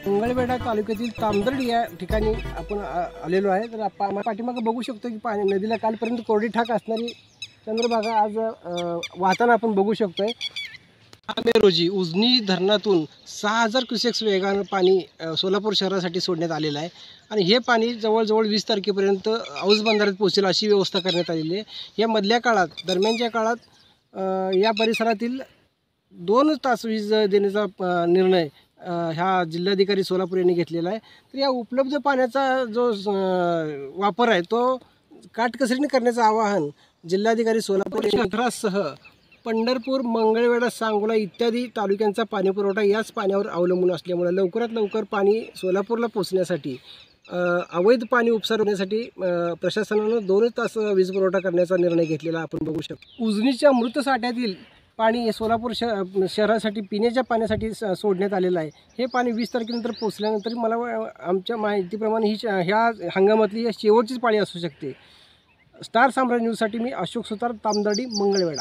मंगळवेढा तालुक्यातील तामदर्डी या ठिकाणी आपण आलेलो आहे। तर पाठीमागे बघू शकतो की पाणी नदीला कालपर्यंत कोरडी ठाक असणारी चंद्रभागा आज वाहताना आपण बगू शकतोय। मे रोजी उजनी धरणातून 6000 क्युसेक्स वेगानं पाणी सोलापूर शहरासाठी सोडण्यात आलेलं आहे आणि हे पाणी जवळजवळ 20 तारखेपर्यंत औस बंधाऱ्यात पोहोचेल अशी व्यवस्था करण्यात आलेली आहे। या मधल्या काळात दरम्यानच्या काळात या परिसरातील 2 तास वीज देण्याचा निर्णय ह्या जिल्हाधिकारी सोलापूर यांनी घेतलेला आहे। तर या उपलब्ध पाण्याचा जो वापर आहे तो काटकसरीने करण्याचं आवाहन जिल्हाधिकारी सोलापूर शहरासह पंढरपूर, मंगळवेढा, सांगोला इत्यादी तालुक्यांचा पाणीपुरवठा याच पाण्यावर अवलंबून असल्यामुळे लवकरात लवकर पाणी सोलापूरला पोहोचण्यासाठी अवैध पाणी उपसा रोखण्यासाठी प्रशासनानं 2 तास वीज पुरवठा करण्याचा निर्णय घेतलेला आपण बघू शकतो। उजनीच्या मृत साठ्यातील पाणी सोलापूर शहरासाठी पिण्याच्या पाण्यासाठी सोडण्यात आलेलं आहे। हे पाणी 20 तारखेनंतर पोहोचल्यानंतर मला आमच्या माहितीप्रमाणे ह्या हंगामातली शेवटचीच पाळी असू शकते। स्टार साम्राज्य न्यूजसाठी मी अशोक सुतार, तामदर्डी, मंगळवेढा।